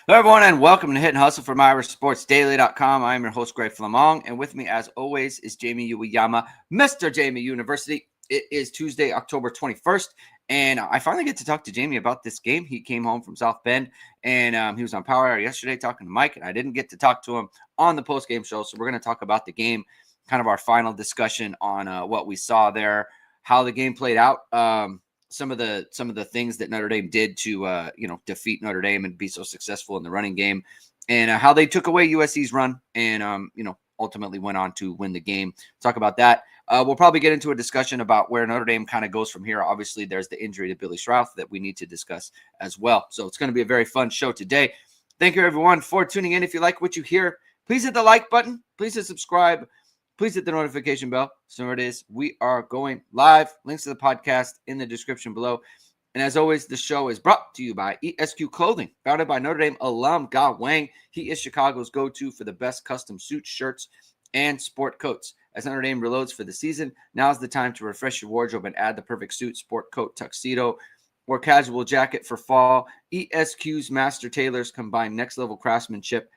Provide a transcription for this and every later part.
Hello, everyone, and welcome to Hit and Hustle from IrishSportsDaily.com. I'm your host, Greg Flammang, and with me, as always, is Jamie Uyeyama, Mr. Jamie University. It is Tuesday, October 21st, and I finally get to talk to Jamie about this game. He came home from South Bend, and he was on Power Hour yesterday talking to Mike, and I didn't get to talk to him on the postgame show, so we're going to talk about the game, kind of our final discussion on what we saw there, how the game played out. Some of the things that Notre Dame did to defeat Notre Dame and be so successful in the running game, and how they took away USC's run and ultimately went on to win the game. Talk about that. We'll probably get into a discussion about where Notre Dame kind of goes from here. Obviously, there's the injury to Billy Schrauth that we need to discuss as well. So it's going to be a very fun show today. Thank you, everyone, for tuning in. If you like what you hear, please hit the like button. Please hit subscribe. Please hit the notification bell. So it is. We are going live. Links to the podcast in the description below. And as always, the show is brought to you by ESQ Clothing, founded by Notre Dame alum Ge Wang. He is Chicago's go-to for the best custom suits, shirts, and sport coats. As Notre Dame reloads for the season, now's the time to refresh your wardrobe and add the perfect suit, sport coat, tuxedo, or casual jacket for fall. ESQ's master tailors combine next-level craftsmanship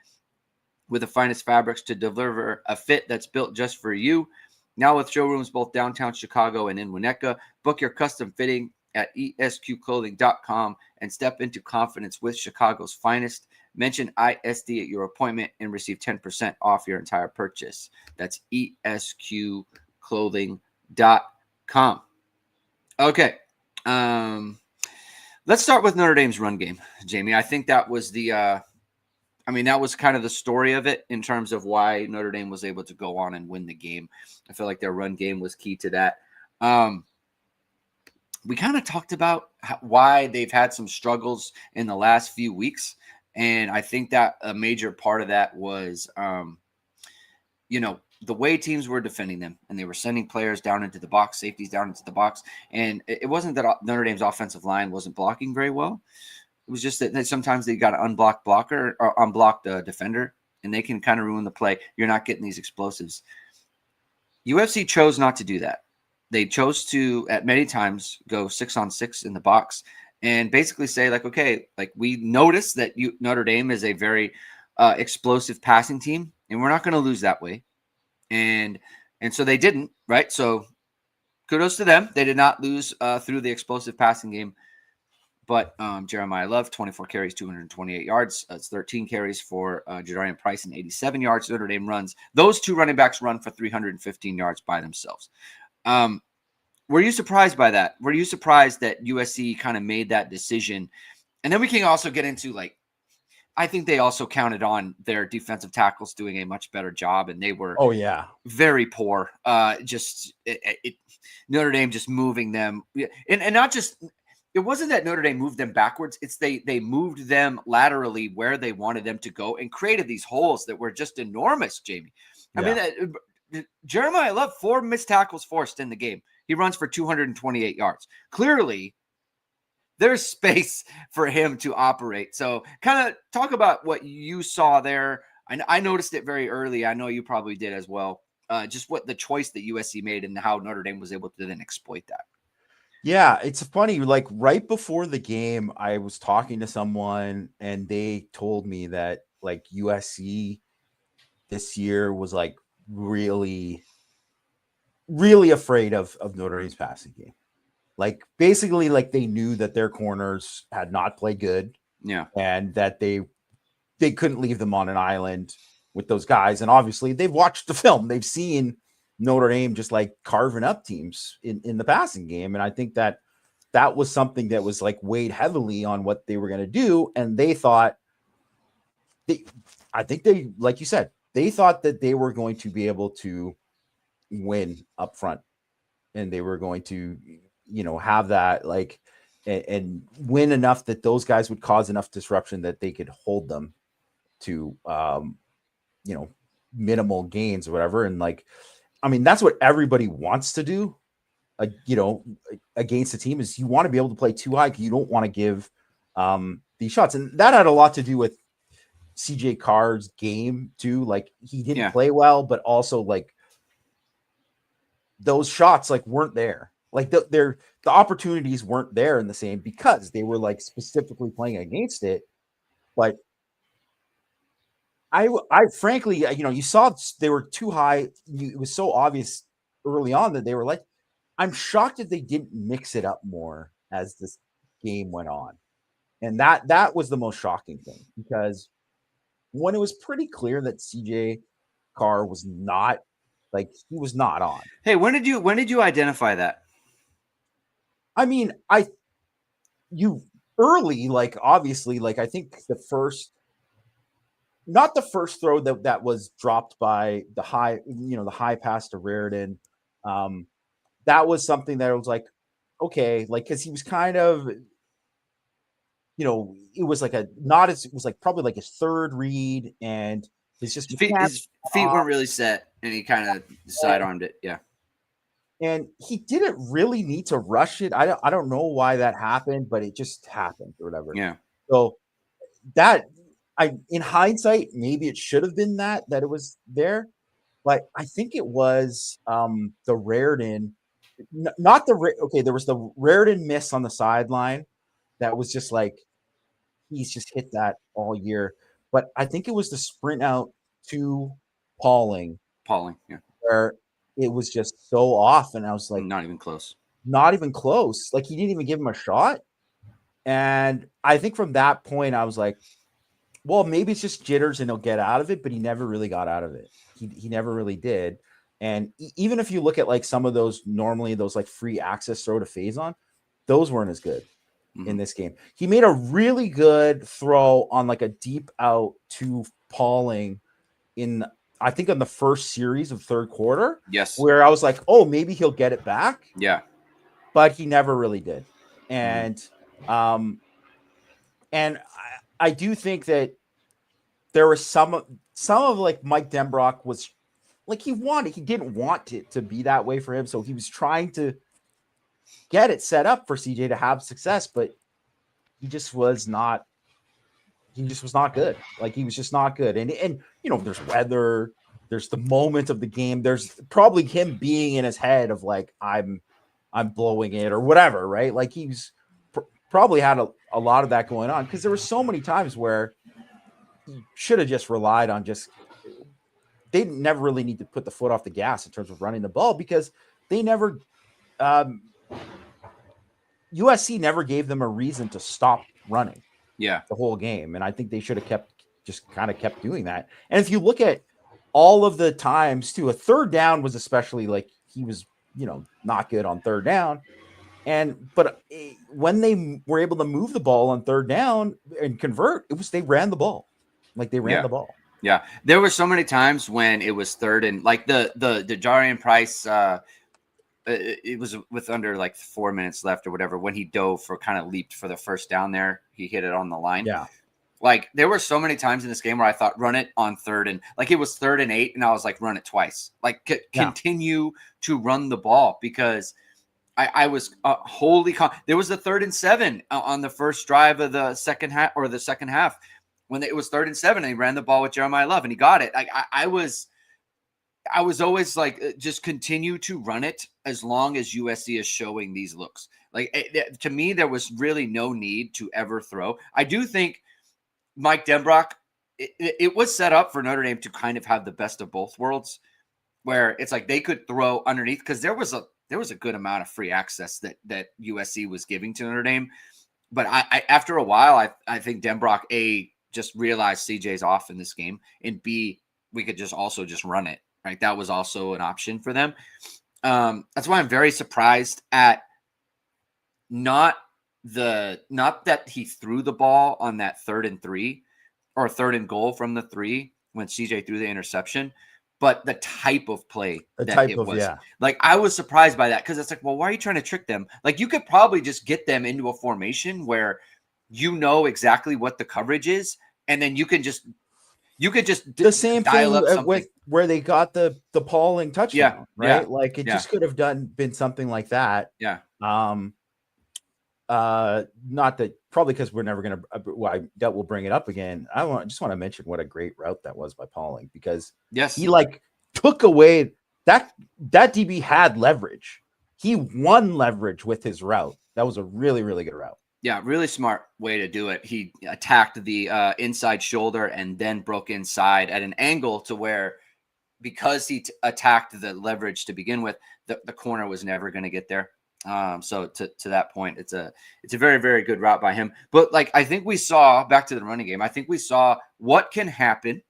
with the finest fabrics to deliver a fit that's built just for you. Now with showrooms both downtown Chicago and in Winnetka, book your custom fitting at esqclothing.com and step into confidence with Chicago's finest. Mention ISD at your appointment and receive 10% off your entire purchase. That's esqclothing.com. Okay. Let's start with Notre Dame's run game, Jamie. I think that was that was kind of the story of it in terms of why Notre Dame was able to go on and win the game. I feel like their run game was key to that. We kind of talked about why they've had some struggles in the last few weeks. And I think that a major part of that was, the way teams were defending them, and they were sending players down into the box, safeties down into the box. And it wasn't that Notre Dame's offensive line wasn't blocking very well. It was just that sometimes they got an unblocked blocker or unblocked defender, and they can kind of ruin the play. You're not getting these explosives. UFC chose not to do that. They chose to, at many times, go 6-on-6 in the box and basically say, okay, we notice that Notre Dame is a very explosive passing team, and we're not going to lose that way. And so they didn't, right? So kudos to them. They did not lose through the explosive passing game. But Jeremiah Love, 24 carries, 228 yards. It's 13 carries for Jadarian Price and 87 yards. Notre Dame runs. Those two running backs run for 315 yards by themselves. Were you surprised by that? Were you surprised that USC kind of made that decision? And then we can also get into, I think they also counted on their defensive tackles doing a much better job, and they were very poor. Notre Dame just moving them. And not just – it wasn't that Notre Dame moved them backwards. It's they moved them laterally where they wanted them to go and created these holes that were just enormous, Jamie. Jeremiah Love, 4 missed tackles forced in the game. He runs for 228 yards. Clearly, there's space for him to operate. So kind of talk about what you saw there. I noticed it very early. I know you probably did as well. Just what the choice that USC made and how Notre Dame was able to then exploit that. Yeah, it's funny. Right before the game, I was talking to someone and they told me that USC this year was really, really afraid of Notre Dame's passing game. Basically, they knew that their corners had not played good. Yeah. And that they couldn't leave them on an island with those guys. And obviously they've watched the film. They've seen Notre Dame just carving up teams in the passing game. And I think that was something that was weighed heavily on what they were going to do. And they thought like you said, they thought that they were going to be able to win up front, and they were going to, have that and win enough that those guys would cause enough disruption that they could hold them to, minimal gains or whatever. And that's what everybody wants to do, against a team, is you want to be able to play too high. You don't want to give these shots. And that had a lot to do with CJ Carr's game too. He didn't play well, but also those shots weren't there. The opportunities weren't there in the same, because they were specifically playing against it. But I frankly, you saw they were too high. It was so obvious early on that they were like, I'm shocked that they didn't mix it up more as this game went on. And that was the most shocking thing, because when it was pretty clear that CJ Carr was not, like, he was not on. Hey, when did you identify that? I mean, early, like, obviously, like, I think not the first throw that was dropped by the high pass to Raritan. That was something that was like, okay, like, because he was kind of, it was like it was like probably like his third read, and his feet weren't really set, and he kind of sidearmed it. Yeah. And he didn't really need to rush it. I don't know why that happened, but it just happened or whatever. Yeah. So in hindsight, maybe it should have been that it was there, but I think it was the Raritan, not okay. There was the Raritan miss on the sideline that was just like, he's just hit that all year. But I think it was the sprint out to Pauling, yeah, where it was just so off, and I was like, not even close. Like, he didn't even give him a shot. And I think from that point, I was like, well, maybe it's just jitters and he'll get out of it, but he never really got out of it. He never really did. And even if you look at like some of those, normally those like free access throw to Faison, those weren't as good in this game. He made a really good throw on like a deep out to Pauling I think on the first series of third quarter. Yes. Where I was like, oh, maybe he'll get it back. Yeah. But he never really did. And I do think that there was some of like Mike Denbrock was like, he didn't want it to be that way for him. So he was trying to get it set up for CJ to have success, but he just was not good. Like, he was just not good. And there's weather, there's the moment of the game. There's probably him being in his head of like, I'm blowing it or whatever. Right. Like, he's probably had a lot of that going on, because there were so many times where he should have just relied on they never really need to put the foot off the gas in terms of running the ball, because they never, USC never gave them a reason to stop running. Yeah. The whole game. And I think they should have kept doing that. And if you look at all of the times too, a third down was especially like, he was, not good on third down. But when they were able to move the ball on third down and convert, they ran the ball. Like, they ran the ball. Yeah. There were so many times when it was third and like the Jarian Price, it was with under like 4 minutes left or whatever, when he dove for kind of leaped for the first down there, he hit it on the line. Yeah. Like, there were so many times in this game where I thought, run it on third, and like, it was 3rd and 8, and I was like, run it twice. Like, continue to run the ball, because I was there was a 3rd and 7 on the first drive of the second half, when it was 3rd and 7, and he ran the ball with Jeremiah Love and he got it. Like, I was always like, just continue to run it as long as USC is showing these looks. Like, to me, there was really no need to ever throw. I do think Mike Denbrock, it was set up for Notre Dame to kind of have the best of both worlds, where it's like they could throw underneath, because there was a good amount of free access that USC was giving to Notre Dame. But I after a while, I think Denbrock, A, just realized CJ's off in this game, and B, we could just run it. Right. That was also an option for them. That's why I'm very surprised at not that he threw the ball on that 3rd and 3 or 3rd and goal from the 3 when CJ threw the interception, but the type of play it was. Yeah. Like, I was surprised by that, because it's like, well, why are you trying to trick them? Like, you could probably just get them into a formation where exactly what the coverage is, and then you could just the same thing with where they got the Pauling touchdown, right? Yeah. Like, it just could have been something like that. Yeah. Not that, probably because we're never going to, we'll bring it up again. Just want to mention what a great route that was by Pauling, because he like took away that DB had leverage. He won leverage with his route. That was a really, really good route. Yeah, really smart way to do it. He attacked the inside shoulder and then broke inside at an angle to where, because he attacked the leverage to begin with, the corner was never going to get there. So to that point, it's a very, very good route by him. But like, I think we saw, back to the running game, I think we saw what can happen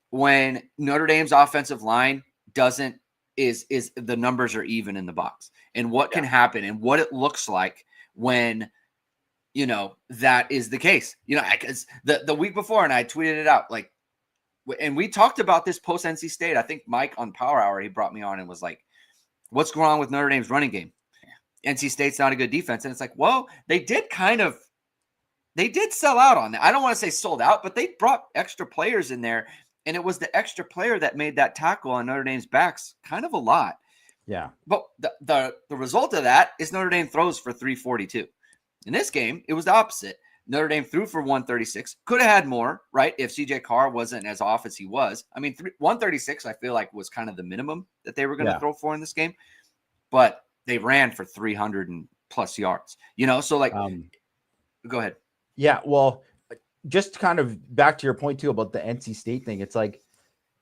when Notre Dame's offensive line is the numbers are even in the box, and what can happen and what it looks like when, that is the case. Because the week before, and I tweeted it out, like, and we talked about this post NC State. I think Mike on Power Hour, he brought me on and was like, what's going on with Notre Dame's running game? NC State's not a good defense. And it's like, well, they did sell out on that. I don't want to say sold out, but they brought extra players in there. And it was the extra player that made that tackle on Notre Dame's backs kind of a lot. Yeah. But the result of that is Notre Dame throws for 342. In this game, it was the opposite. Notre Dame threw for 136. Could have had more, right, if CJ Carr wasn't as off as he was. I mean, 136, I feel like, was kind of the minimum that they were going to throw for in this game. But they ran for 300 and plus yards. So like, go ahead. Yeah, well, just kind of back to your point too about the NC State thing. It's like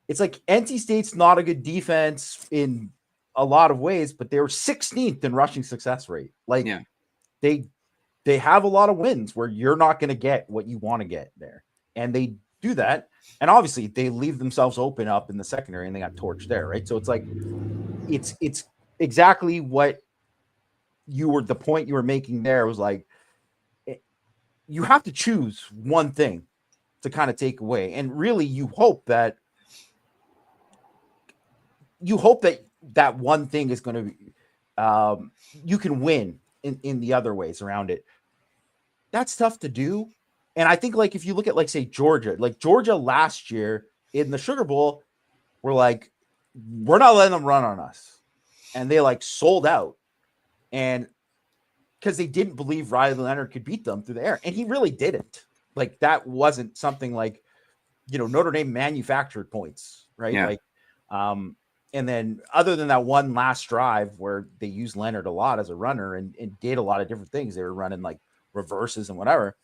NC State's not a good defense in a lot of ways, but they were 16th in rushing success rate. Like, they have a lot of wins where you're not going to get what you want to get there, and they do that. And obviously, they leave themselves open up in the secondary, and they got torched there, right? So it's like, it's exactly what the point you were making there was like, you have to choose one thing to kind of take away. And really, you hope that that one thing is going to be, you can win in the other ways around it. That's tough to do. And I think, like, if you look at, like, say, Georgia last year in the Sugar Bowl, we're like, we're not letting them run on us. And they, like, sold out. And because they didn't believe Riley Leonard could beat them through the air. And he really didn't. Like, that wasn't something like, Notre Dame manufactured points, right? Yeah. Like, and then other than that one last drive where they used Leonard a lot as a runner and did a lot of different things, they were running like reverses and whatever.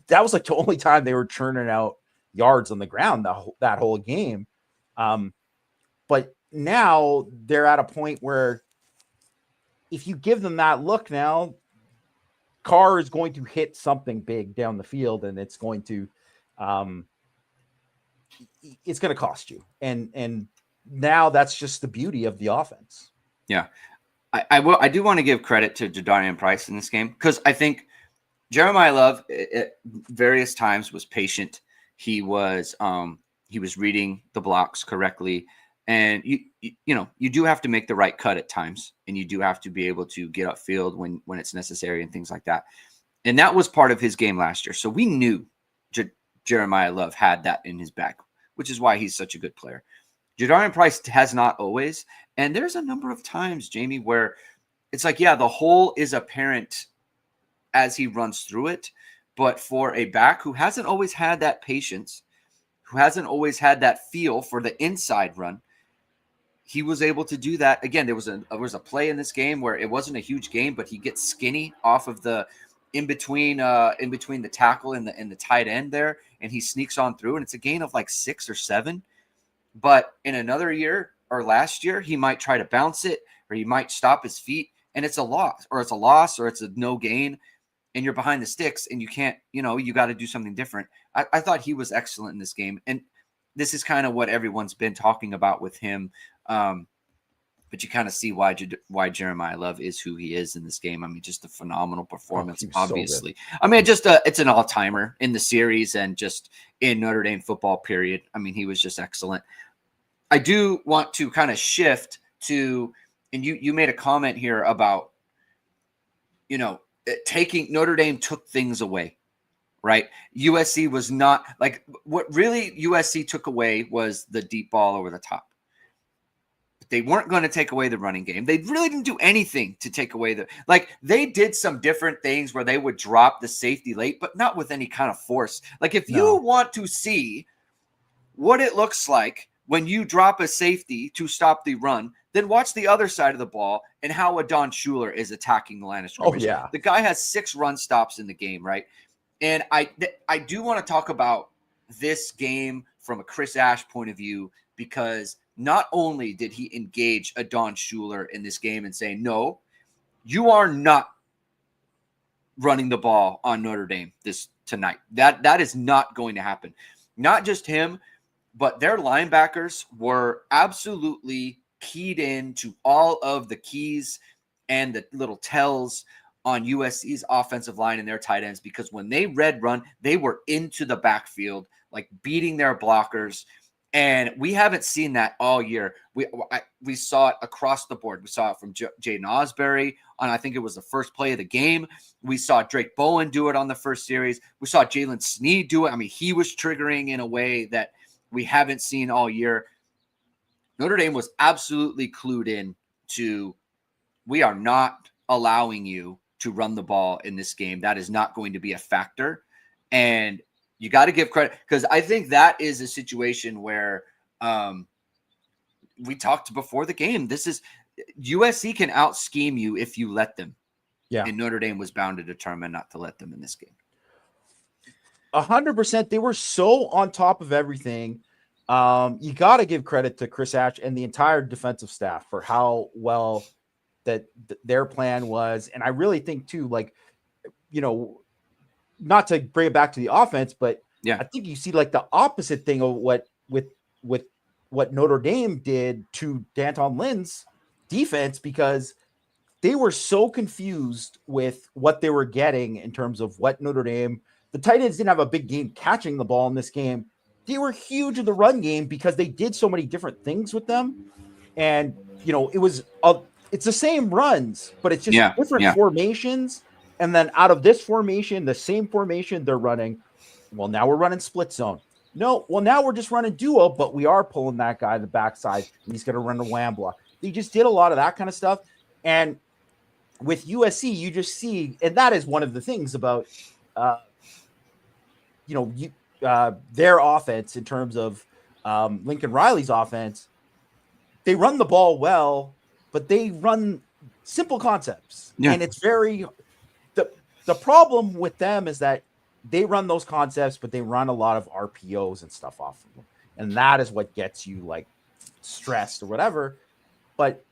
That was like the only time they were churning out yards on the ground that whole game. But now they're at a point where if you give them that look now, Carr is going to hit something big down the field, and it's going to cost you. And now that's just the beauty of the offense. Yeah. I do want to give credit to Jadarian Price in this game, because I think Jeremiah Love at various times was patient. He was reading the blocks correctly. And you do have to make the right cut at times, and you do have to be able to get upfield when it's necessary and things like that. And that was part of his game last year. So we knew Jeremiah Love had that in his back, which is why he's such a good player. Jadarian Price has not always. And there's a number of times, Jamie, where it's like, yeah, the hole is apparent as he runs through it. But for a back who hasn't always had that patience, who hasn't always had that feel for the inside run, he was able to do that. Again, there was a play in this game where it wasn't a huge game, but he gets skinny off of the in between the tackle and the tight end there, and he sneaks on through, and it's a gain of like 6 or 7. But in another year or last year, he might try to bounce it, or he might stop his feet, and it's a loss, or it's a no gain, and you're behind the sticks, and you can't, you got to do something different. I thought he was excellent in this game, and this is kind of what everyone's been talking about with him. But you kind of see why Jeremiah Love is who he is in this game. I mean, just a phenomenal performance, obviously. So I mean, it's an all-timer in the series and just in Notre Dame football, period. I mean, he was just excellent. I do want to kind of shift to, and you made a comment here about, taking Notre Dame took things away, right? USC was not like, what really USC took away was the deep ball over the top. They weren't going to take away the running game. They really didn't do anything to take away they did some different things where they would drop the safety late, but not with any kind of force. Like, if you want to see what it looks like when you drop a safety to stop the run, then watch the other side of the ball and how a Don Schuler is attacking the line of Oh scrimmage. yeah. The guy has 6 run stops in the game, right? And I do want to talk about this game from a Chris Ash point of view, because not only did he engage a Don Schuler in this game and say, no, you are not running the ball on Notre Dame tonight. That is not going to happen. Not just him, but their linebackers were absolutely keyed in to all of the keys and the little tells on USC's offensive line and their tight ends, because when they red run, they were into the backfield, like beating their blockers. And we haven't seen that all year. We saw it across the board. We saw it from Jaden Osbury on, I think it was the first play of the game. We saw Drake Bowen do it on the first series. We saw Jalen Sneed do it. I mean, he was triggering in a way that we haven't seen all year. Notre Dame was absolutely clued in to, we are not allowing you to run the ball in this game. That is not going to be a factor. And you got to give credit, because I think that is a situation where we talked before the game. This is USC can out scheme you if you let them. Yeah. And Notre Dame was bound to determine not to let them in this game. 100%. They were so on top of everything. You got to give credit to Chris Ash and the entire defensive staff for how well that their plan was. And I really think too, like, you know, not to bring it back to the offense, but yeah, I think you see like the opposite thing of what Notre Dame did to D'Anton Lynn's defense, because they were so confused with what they were getting in terms of what Notre Dame, the tight ends didn't have a big game catching the ball in this game. They were huge in the run game because they did so many different things with them. And, you know, it's the same runs, but it's just different formations. And then out of this formation, the same formation they're running, well, now we're running split zone. No, well, now we're just running duo, but we are pulling that guy to the backside, and he's going to run a wham block. They just did a lot of that kind of stuff. And with USC, you just see, and that is one of the things about, their offense in terms of Lincoln Riley's offense. They run the ball well, but they run simple concepts. Yeah. And it's very the problem with them is that they run those concepts, but they run a lot of RPOs and stuff off of them. And that is what gets you like stressed or whatever. But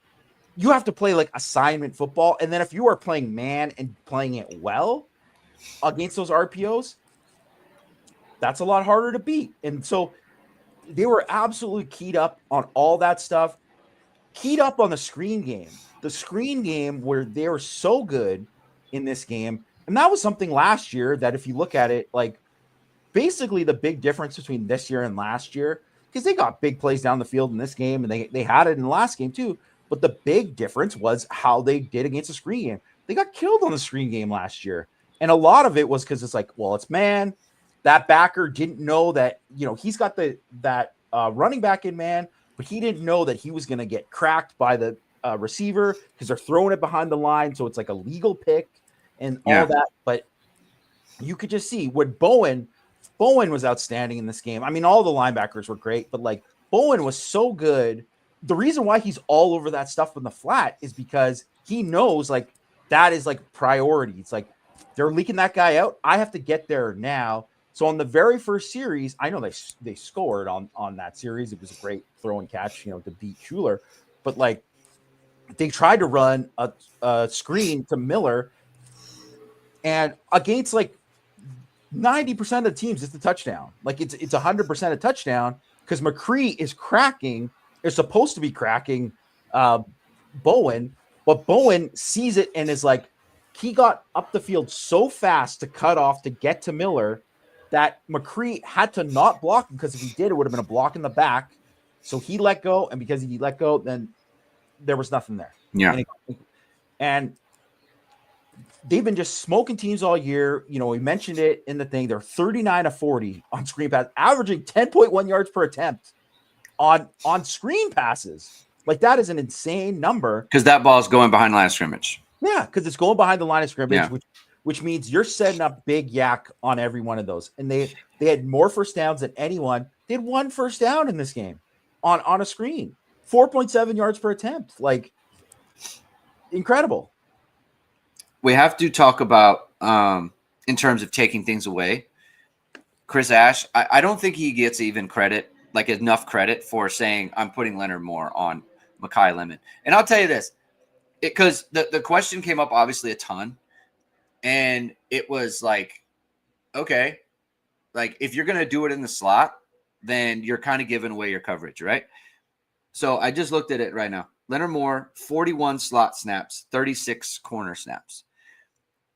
you have to play like assignment football. And then if you are playing man and playing it well against those RPOs, that's a lot harder to beat. And so they were absolutely keyed up on all that stuff, keyed up on the screen game where they were so good in this game. And that was something last year that if you look at it, like basically the big difference between this year and last year, because they got big plays down the field in this game and they had it in the last game too. But the big difference was how they did against the screen game. They got killed on the screen game last year. And a lot of it was because it's like, well, it's man. That backer didn't know that, you know, he's got that running back in man, but he didn't know that he was going to get cracked by the receiver because they're throwing it behind the line. So it's like a legal pick and all that. But you could just see what Bowen was outstanding in this game. I mean, all the linebackers were great, but like Bowen was so good. The reason why he's all over that stuff in the flat is because he knows like that is like priority. It's like they're leaking that guy out. I have to get there now. So on the very first series, I know they scored on that series. It was a great throw and catch, you know, to beat Schuler. But like they tried to run a screen to Miller, and against like 90% of the teams, it's a touchdown. Like it's 100% a touchdown because McCree is cracking. They're supposed to be cracking Bowen, but Bowen sees it and is like, he got up the field so fast to cut off to get to Miller that McCree had to not block him, because if he did, it would have been a block in the back. So he let go, and because he let go, then there was nothing there. Yeah. And they've been just smoking teams all year. You know, we mentioned it in the thing. They're 39 of 40 on screen pass, averaging 10.1 yards per attempt on screen passes. Like that is an insane number. Because that ball is going behind the line of scrimmage. Yeah, because it's going behind the line of scrimmage, which means you're setting up big yak on every one of those. And they had more first downs than anyone. They had 1 first down in this game on a screen. 4.7 yards per attempt. Like, incredible. We have to talk about, in terms of taking things away, Chris Ash. I don't think he gets even credit, like enough credit for saying, I'm putting Leonard Moore on Makai Lemon. And I'll tell you this, because the question came up obviously a ton. And it was like, okay, like if you're going to do it in the slot, then you're kind of giving away your coverage, right? So I just looked at it right now. Leonard Moore, 41 slot snaps, 36 corner snaps.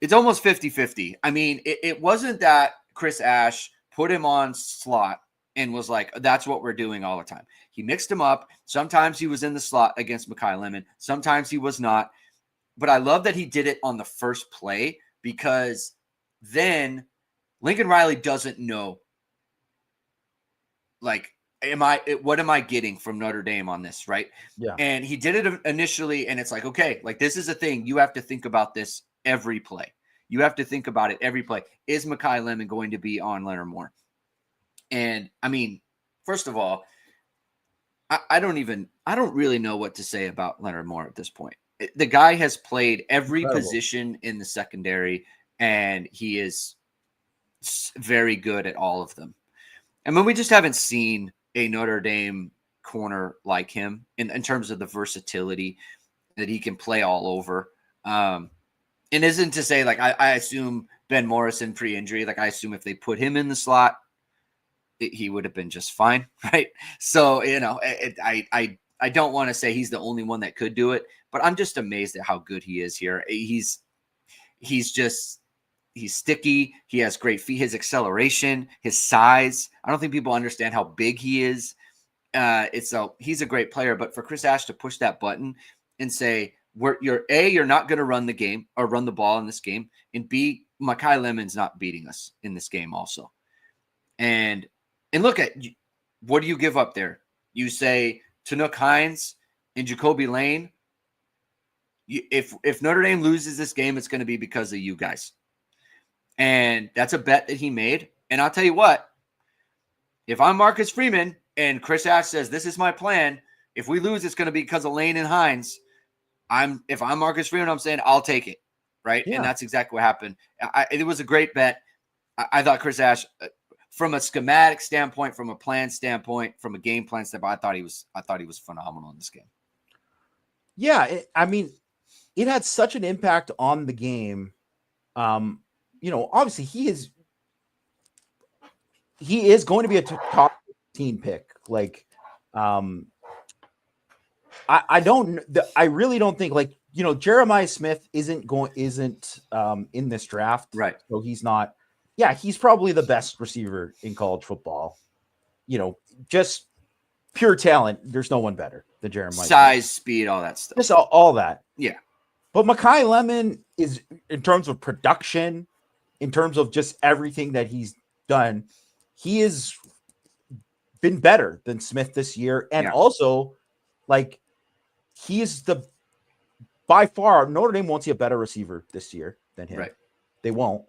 It's almost 50-50. I mean, it wasn't that Chris Ash put him on slot and was like, that's what we're doing all the time. He mixed him up. Sometimes he was in the slot against Makai Lemon. Sometimes he was not. But I love that he did it on the first play, because then Lincoln Riley doesn't know, like, what am I getting from Notre Dame on this, right? Yeah. And he did it initially, and it's like, okay, like this is a thing. You have to think about this every play. You have to think about it every play. Is Makai Lemon going to be on Leonard Moore? And I mean, first of all, I don't really know what to say about Leonard Moore at this point. The guy has played every position in the secondary, and he is very good at all of them. I mean, we just haven't seen a Notre Dame corner like him in terms of the versatility that he can play all over. And isn't to say, like, I assume Ben Morrison pre-injury, like I assume if they put him in the slot, he would have been just fine, right? So, you know, I don't want to say he's the only one that could do it, but I'm just amazed at how good he is here. He's sticky. He has great feet, his acceleration, his size. I don't think people understand how big he is. He's a great player, but for Chris Ash to push that button and say, you're not going to run the game or run the ball in this game, and B, Makai Lemon's not beating us in this game also. And look at, what do you give up there? You say Tanook Hines and Jacoby Lane, if Notre Dame loses this game, it's going to be because of you guys. And that's a bet that he made. And I'll tell you what, if I'm Marcus Freeman and Chris Ash says, this is my plan, if we lose, it's going to be because of Lane and Hines. If I'm Marcus Freeman, I'm saying I'll take it. Right. Yeah. And that's exactly what happened. It was a great bet. I thought Chris Ash, from a schematic standpoint, from a plan standpoint, from a game plan standpoint, I thought he was phenomenal in this game. Yeah. I mean, it had such an impact on the game. You know, obviously he is going to be a top 15 pick. Like, I really don't think, like, you know, Jeremiah Smith isn't in this draft. Right. So he's not, he's probably the best receiver in college football. You know, just pure talent. There's no one better than Jeremiah Size, Smith. Speed, all that stuff. Just all that. Yeah. But Makai Lemon is, in terms of production, in terms of just everything that he's done, he has been better than Smith this year. And also, like, he is by far, Notre Dame won't see a better receiver this year than him. Right. They won't.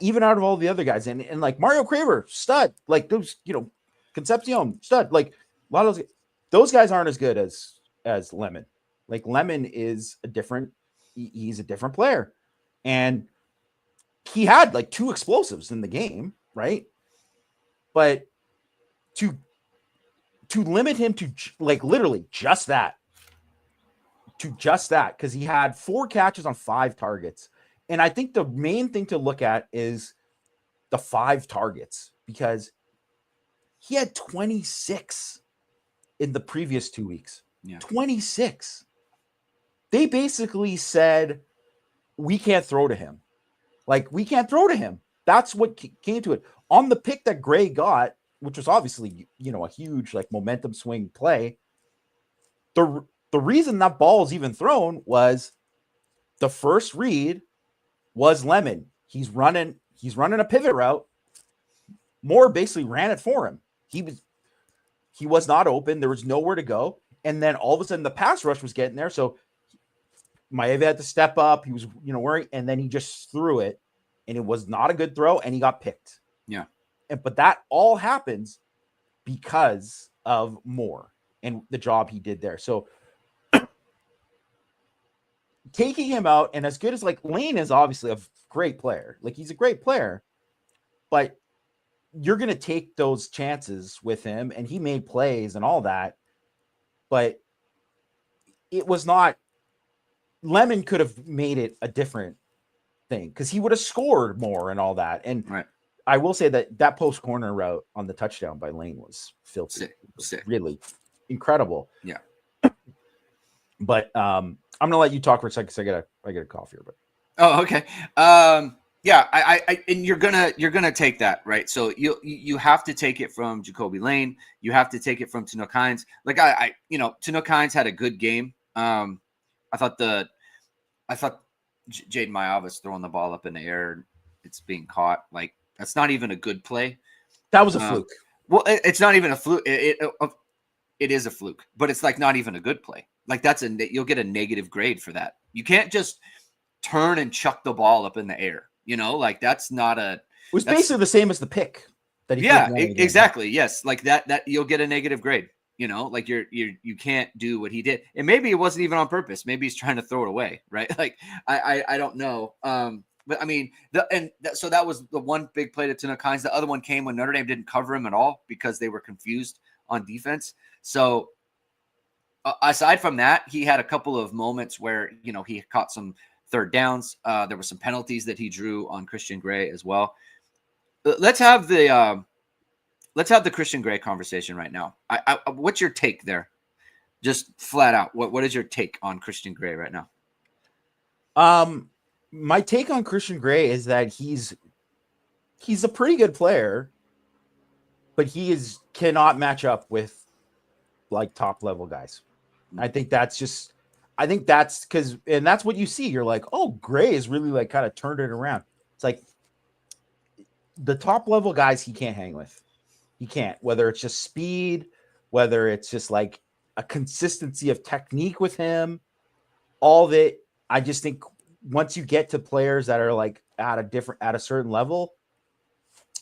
Even out of all the other guys. And like Mario Craver, stud. Like those, you know, Concepcion, stud. Like a lot of those guys aren't as good as Lemon. Like Lemon is he's a different player. And he had like 2 explosives in the game, right? But to limit him to like literally just that, because he had 4 catches on 5 targets. And I think the main thing to look at is the 5 targets, because he had 26 in the previous 2 weeks. Yeah. 26. They basically said, we can't throw to him. Like, we can't throw to him. That's what came to it. On the pick that Gray got, which was obviously, you know, a huge like momentum swing play, the reason that ball is even thrown was the first read was Lemon. He's running a pivot route. Moore basically ran it for him. He was not open. There was nowhere to go. And then all of a sudden the pass rush was getting there. So Maeve had to step up. He was, you know, worried, and then he just threw it, and it was not a good throw, and he got picked. Yeah. But that all happens because of Moore. and the job he did there. So taking him out, and as good as like Lane is obviously a great player, like he's a great player, but you're going to take those chances with him, and he made plays and all that, but it was not. Lemon could have made it a different thing because he would have scored more and all that. And right. I will say that post corner route on the touchdown by Lane was filthy. Sick. Really incredible. Yeah. But I'm gonna let you talk for a second because I get a cough here. But okay. Yeah, I and you're gonna take that, right? So you have to take it from Jacoby Lane. You have to take it from Tanook Hines. Like Tanook Hines had a good game. I thought Jaden Mayavis throwing the ball up in the air, it's being caught. Like that's not even a good play. That was a fluke. Well, it's not even a fluke. It is a fluke, but it's like not even a good play. Like you'll get a negative grade for that. You can't just turn and chuck the ball up in the air. Like that's not a. It was basically the same as the pick that he. Yeah, exactly. Yes, like that you'll get a negative grade. Like you can't do what he did, and maybe it wasn't even on purpose. Maybe he's trying to throw it away, right? Like I don't know. But I mean, so that was the one big play to Tanook Hines. The other one came when Notre Dame didn't cover him at all because they were confused on defense. So aside from that, he had a couple of moments where he caught some third downs. There were some penalties that he drew on Christian Gray as well. Let's have the Christian Gray conversation right now. What's your take there? Just flat out. What is your take on Christian Gray right now? My take on Christian Gray is that he's a pretty good player, but he cannot match up with like top level guys. I think that's because, and that's what you see. You're like, oh, Gray is really like kind of turned it around. It's like the top level guys he can't hang with. He can't, whether it's just speed, whether it's just like a consistency of technique with him, all of it. I just think once you get to players that are like at a certain level,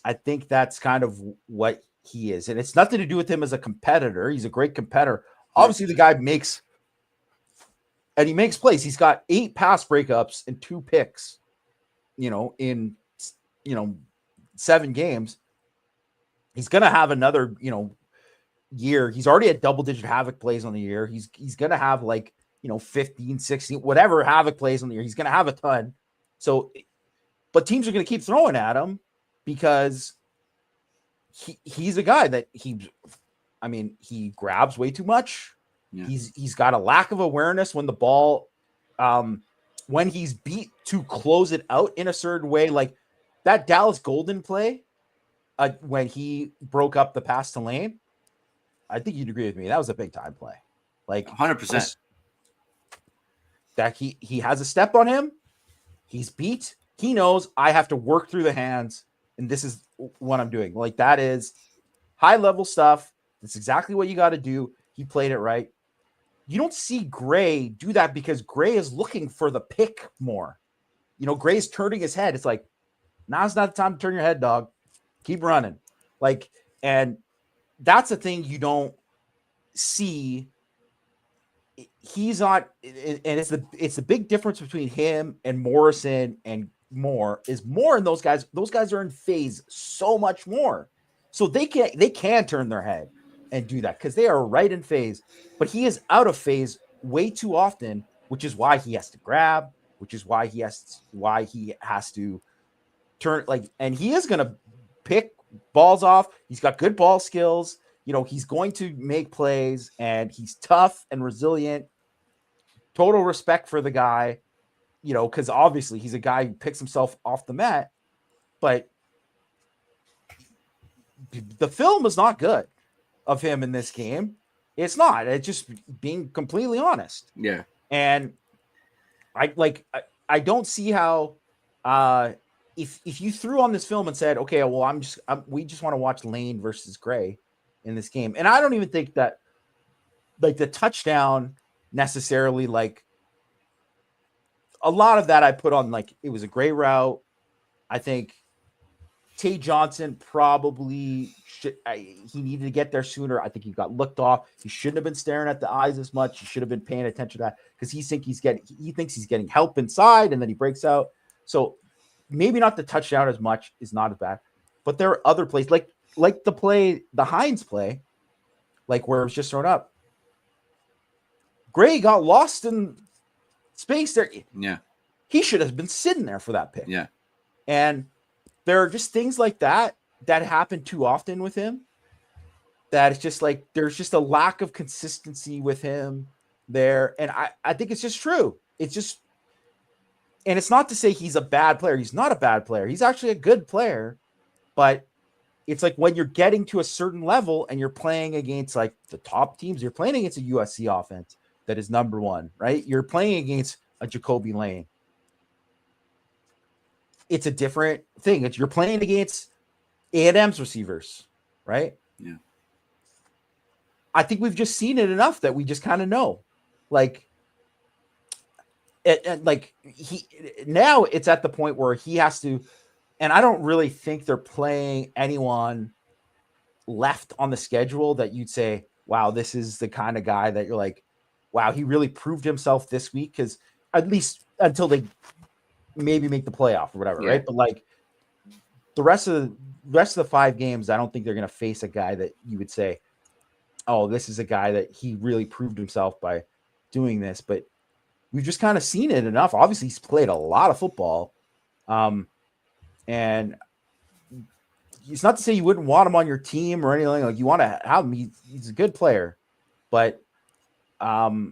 I think that's kind of what he is. And it's nothing to do with him as a competitor. He's a great competitor. Obviously the guy makes plays. He's got 8 pass breakups and 2 picks, in 7 games. He's going to have another, year. He's already at double-digit havoc plays on the year. He's going to have like, 15, 16, whatever havoc plays on the year. He's going to have a ton. So, but teams are going to keep throwing at him because he's a guy that he grabs way too much. Yeah. He's got a lack of awareness when the ball, when he's beat to close it out in a certain way, like that Dallas Golden play. When he broke up the pass to Lane, I think you'd agree with me. That was a big time play. Like 100%. That he has a step on him. He's beat. He knows I have to work through the hands, and this is what I'm doing. Like that is high level stuff. That's exactly what you got to do. He played it right. You don't see Gray do that because Gray is looking for the pick more. Gray's turning his head. It's like, now's not the time to turn your head, dog. Keep running. Like, and that's the thing you don't see. He's not, and it's the big difference between him and Morrison and Moore is Moore and those guys are in phase so much more. So they can turn their head and do that because they are right in phase, but he is out of phase way too often, which is why he has to grab, which is why he has to turn and he is going to pick balls off. He's got good ball skills. He's going to make plays and he's tough and resilient. Total respect for the guy, because obviously he's a guy who picks himself off the mat, but the film is not good of him in this game. It's not. It's just being completely honest. Yeah. And I don't see how if you threw on this film and said, okay, well, we just want to watch Lane versus Gray in this game. And I don't even think that like the touchdown necessarily, like a lot of that I put on, like, it was a great route. I think Tay Johnson probably he needed to get there sooner. I think he got looked off. He shouldn't have been staring at the eyes as much. He should have been paying attention to that because he thinks he's getting help inside and then he breaks out. So maybe not the touchdown as much is not as bad, but there are other plays like the Hines play, like where it was just thrown up. Gray got lost in space there. Yeah. He should have been sitting there for that pick. Yeah. And there are just things like that happen too often with him. That it's just like there's just a lack of consistency with him there. And I think it's just true. It's just, and it's not to say he's a bad player. He's not a bad player. He's actually a good player. But it's like when you're getting to a certain level and you're playing against like the top teams, you're playing against a USC offense that is number one, right? You're playing against a Jacoby Lane. It's a different thing. You're playing against A&M's receivers, right? Yeah. I think we've just seen it enough that we just kind of know. Like, now it's at the point where he has to, and I don't really think they're playing anyone left on the schedule that you'd say, wow, this is the kind of guy that you're like, wow, he really proved himself this week. Because at least until they maybe make the playoff or whatever, right? But like the rest of the 5 games, I don't think they're going to face a guy that you would say, oh, this is a guy that he really proved himself by doing this. But we've just kind of seen it enough. Obviously, he's played a lot of football. And it's not to say you wouldn't want him on your team or anything. Like you want to have him. He's a good player. But there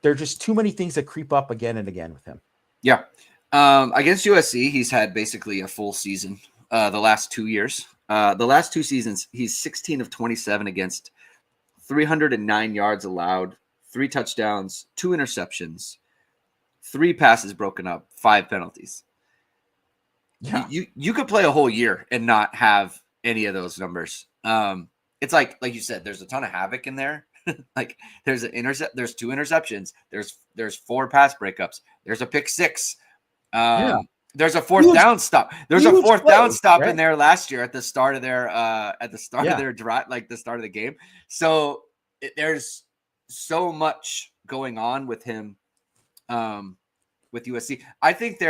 are just too many things that creep up again and again with him. Yeah. Against USC, he's had basically a full season the last 2 years. The last 2 seasons, he's 16 of 27 against 309 yards allowed, 3 touchdowns, 2 interceptions, 3 passes broken up, 5 penalties. Yeah. You could play a whole year and not have any of those numbers. It's like you said, there's a ton of havoc in there. Like there's 2 interceptions. There's 4 pass breakups. There's a pick 6. There's a fourth down stop. There's a fourth down stop in there last year at the start of their of their drive, like the start of the game. So there's so much going on with him with USC. I think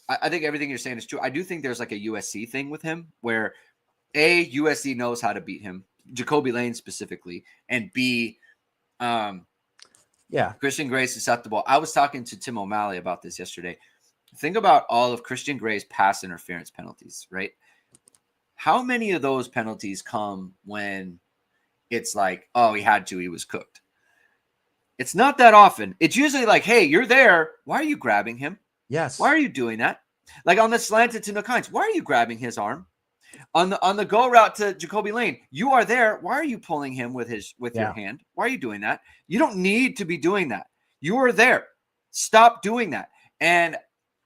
everything you're saying is true. I do think there's like a USC thing with him where A, USC knows how to beat him, Jacoby Lane specifically, and B, Christian Gray's susceptible. I was talking to Tim O'Malley about this yesterday. Think about all of Christian Gray's pass interference penalties, right? How many of those penalties come when it's like, oh, he had to, he was cooked? It's not that often. It's usually like, hey, you're there. Why are you grabbing him? Yes. Why are you doing that? Like on the slanted to Nakines, why are you grabbing his arm? On the go route to Jacoby Lane, you are there. Why are you pulling him with your hand? Why are you doing that? You don't need to be doing that. You are there. Stop doing that. And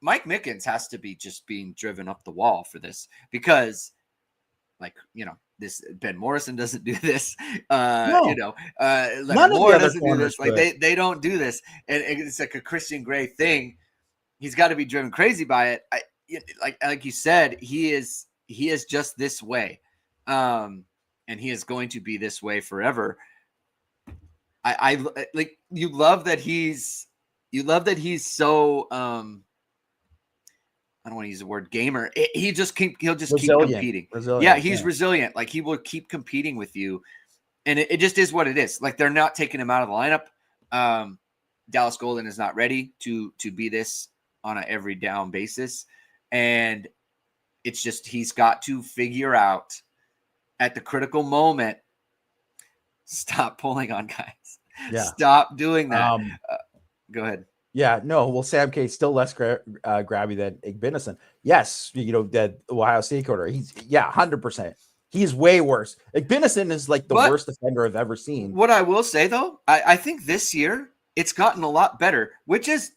Mike Mickens has to be just being driven up the wall for this because, like, this Ben Morrison doesn't do this. Leonard Moore doesn't do this. Like they don't do this, and it's like a Christian Gray thing. He's got to be driven crazy by it. Like you said, he is just this way, and he is going to be this way forever. I like you love that he's so I don't want to use the word gamer. He'll just keep competing. Yeah, he's resilient. Like he will keep competing with you, and it just is what it is. Like they're not taking him out of the lineup. Dallas Golden is not ready to be this on an every down basis, and it's just he's got to figure out at the critical moment. Stop pulling on guys. Yeah. Stop doing that. Go ahead. Yeah, no. Well, Sam K still less grabby than Igbinison. Yes, that Ohio State quarter. He's 100%. He's way worse. Igbinison is like the worst defender I've ever seen. What I will say though, I think this year it's gotten a lot better, which is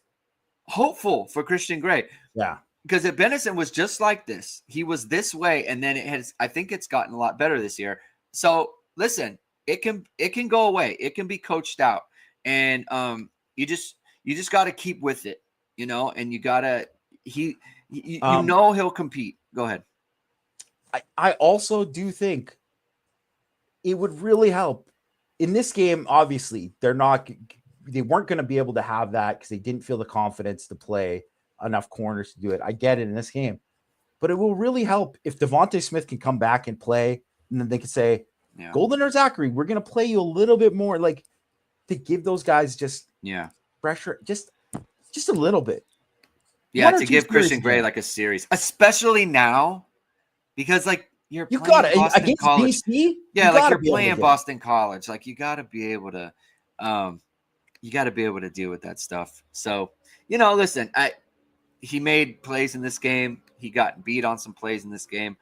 hopeful for Christian Gray. Yeah, because Igbinison was just like this. He was this way, and then I think it's gotten a lot better this year. So listen, it can go away. It can be coached out, and you just got to keep with it, and you got to you know he'll compete. Go ahead. I also do think it would really help in this game. Obviously, they weren't going to be able to have that because they didn't feel the confidence to play enough corners to do it. I get it in this game, but it will really help if Devontae Smith can come back and play, and then they can say, Golden or Zachary, we're going to play you a little bit more, like to give those guys just pressure, just a little bit. Yeah, to give Christian Gray like a series, especially now, because like you got to against College. BC. Yeah, like you're playing Boston College. Like you got to be able to, deal with that stuff. So listen, he made plays in this game. He got beat on some plays in this game.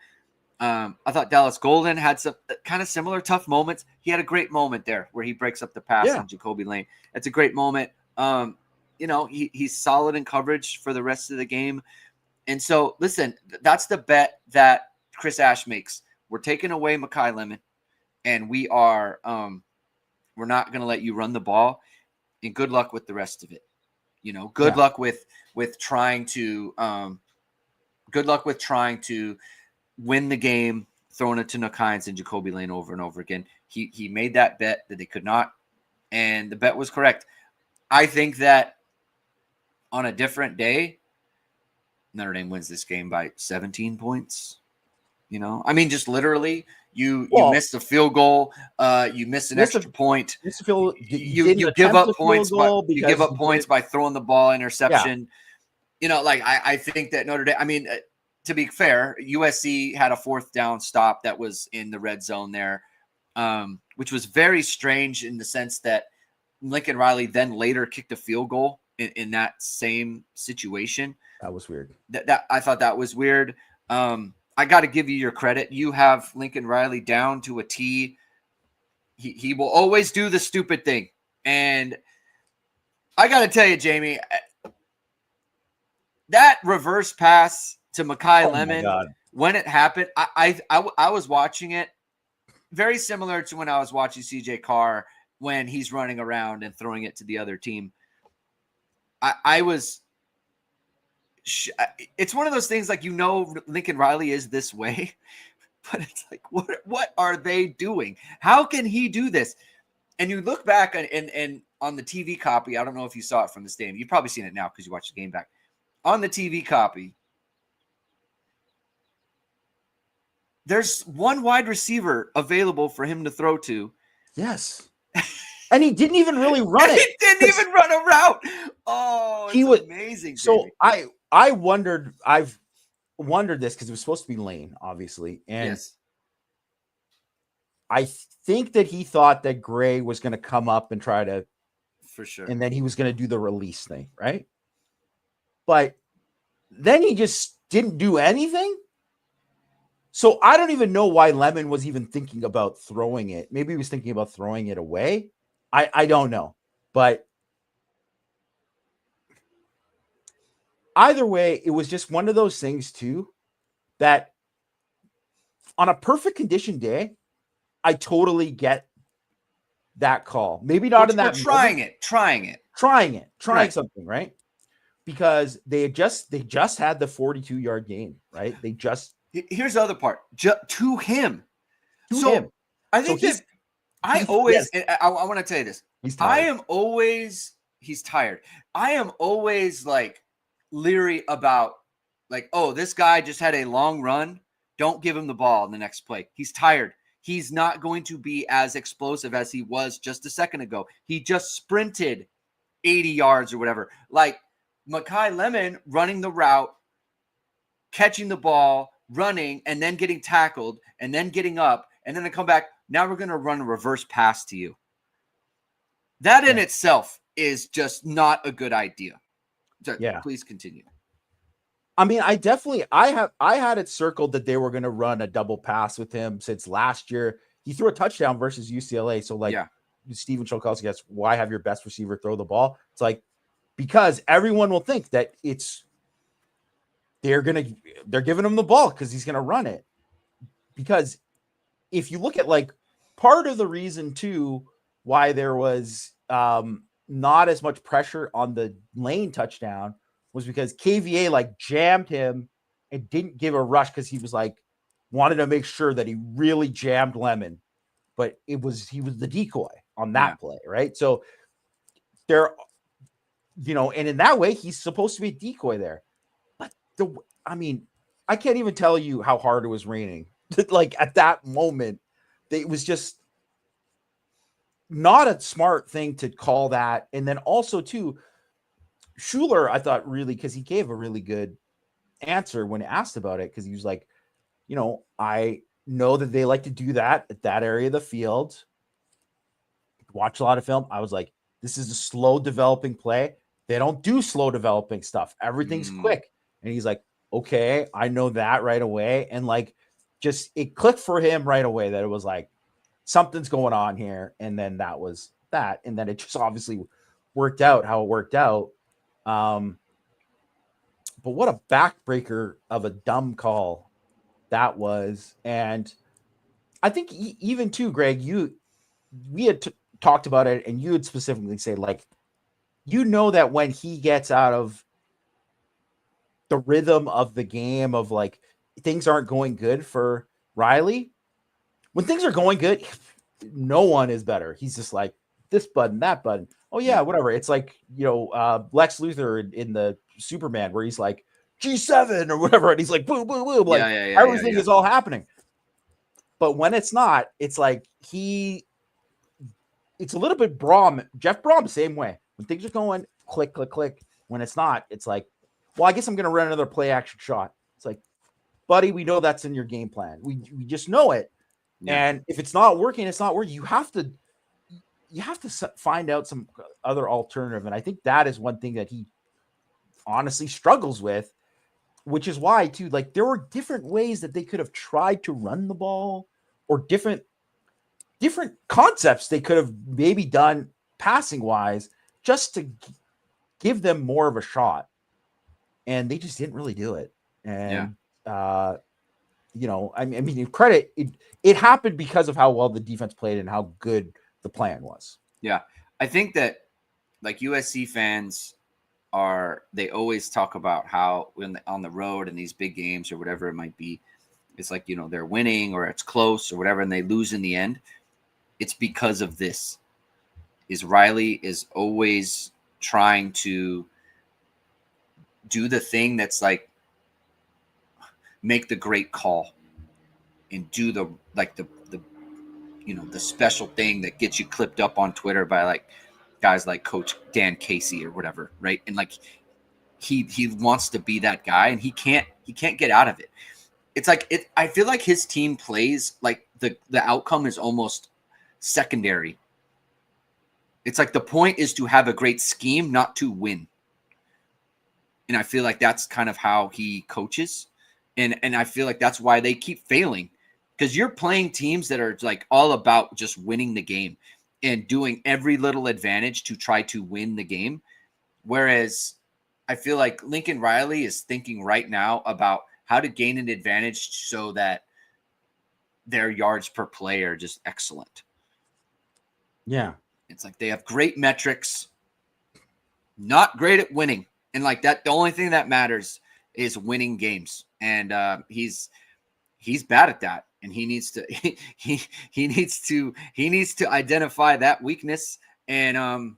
I thought Dallas Golden had some kind of similar tough moments. He had a great moment there where he breaks up the pass on Jacoby Lane. It's a great moment. He's solid in coverage for the rest of the game. And so, listen, that's the bet that Chris Ash makes. We're taking away Mekhi Lemon, and we are we're not going to let you run the ball. And good luck with the rest of it. Good luck with trying to win the game, throwing it to Nick Hines and Jacoby Lane over and over again. He made that bet that they could not, and the bet was correct. I think that on a different day, Notre Dame wins this game by 17 points. Just literally, you missed a field goal, you missed an extra point. You give up points. You give up points by throwing the ball interception. Yeah. I think that Notre Dame. To be fair, USC had a 4th down stop that was in the red zone there, which was very strange in the sense that Lincoln Riley then later kicked a field goal in that same situation. That was weird. That I thought that was weird. I got to give you your credit. You have Lincoln Riley down to a T. He will always do the stupid thing. And I got to tell you, Jamie, that reverse pass to Mekhi Lemon, when it happened, I was watching it very similar to when I was watching CJ Carr when he's running around and throwing it to the other team. It's one of those things like, Lincoln Riley is this way, but it's like, what are they doing? How can he do this? And you look back and on the TV copy, I don't know if you saw it from the stadium. You've probably seen it now because you watched the game back. On the TV copy, there's one wide receiver available for him to throw to. Yes. And he didn't even really run it. He didn't even run a route. Oh, it's amazing. So I've wondered this because it was supposed to be Lane, obviously. And yes. I think that he thought that Gray was going to come up and try to, for sure. And then he was going to do the release thing, right? But then he just didn't do anything. So I don't even know why Lemon was even thinking about throwing it. Maybe he was thinking about throwing it away. I don't know. But either way, it was just one of those things too that on a perfect condition day, I totally get that call. Maybe not in that trying something, right? Because they just had the 42-yard gain, right? Here's the other part. To him. I think I want to tell you this. He's tired. He's tired. I am always like leery about like, oh, this guy just had a long run. Don't give him the ball in the next play. He's tired. He's not going to be as explosive as he was just a second ago. He just sprinted 80 yards or whatever. Like Mekhi Lemon running the route, catching the ball, running, and then getting tackled, and then getting up, and then they come back. Now we're going to run a reverse pass to you. That in itself is just not a good idea. So, please continue. I mean, I had it circled that they were going to run a double pass with him since last year. He threw a touchdown versus UCLA. So Stephen Cholkowski gets, why have your best receiver throw the ball? It's like, because everyone will think that they're giving him the ball because he's going to run it. Because if you look at like part of the reason too, why there was not as much pressure on the Lane touchdown was because KVA like jammed him and didn't give a rush because he was like wanted to make sure that he really jammed Lemon, but he was the decoy on that play, right? So there, and in that way he's supposed to be a decoy there. But I can't even tell you how hard it was raining. Like at that moment, it was just not a smart thing to call that. And then also too, Schuler, I thought really, because he gave a really good answer when asked about it, because he was like, I know that they like to do that at that area of the field. Watch a lot of film. I was like, this is a slow developing play. They don't do slow developing stuff. Everything's quick. And he's like, okay, I know that right away. And like, just it clicked for him right away that it was like, something's going on here. And then that was that. And then it just obviously worked out how it worked out. But what a backbreaker of a dumb call that was. And I think even too, Greg, we had talked about it, and you would specifically say, like, that when he gets out of the rhythm of the game of like things aren't going good for Riley, when things are going good, no one is better. He's just like this button, that button. Oh yeah, whatever. It's like, Lex Luthor in the Superman where he's like G7 or whatever. And he's like, boom, boom, boom. Like everything is all happening. But when it's not, it's like it's a little bit Jeff Brom, same way. When things are going click, click, click. When it's not, it's like, well, I guess I'm going to run another play action shot. It's like, buddy, we know that's in your game plan. We just know it. Yeah. And if it's not working, it's not working. You have to find out some other alternative. And I think that is one thing that he honestly struggles with, which is why too, like there were different ways that they could have tried to run the ball, or different concepts they could have maybe done passing wise just to give them more of a shot. And they just didn't really do it. And, I mean, credit, it happened because of how well the defense played and how good the plan was. Yeah. I think that like USC fans they always talk about how when on the road in these big games or whatever it might be, it's like, they're winning or it's close or whatever, and they lose in the end. It's because of this. Riley is always trying to do the thing that's like make the great call and do the special thing that gets you clipped up on Twitter by like guys like Coach Dan Casey or whatever, right? And like he wants to be that guy, and he can't get out of it. It's like I feel like his team plays like the outcome is almost secondary. It's like the point is to have a great scheme, not to win. And I feel like that's kind of how he coaches. And I feel like that's why they keep failing, because you're playing teams that are like all about just winning the game and doing every little advantage to try to win the game. Whereas I feel like Lincoln Riley is thinking right now about how to gain an advantage so that their yards per play are just excellent. Yeah. It's like they have great metrics, not great at winning. And like that, the only thing that matters is winning games. And he's bad at that. And he needs to he needs to identify that weakness and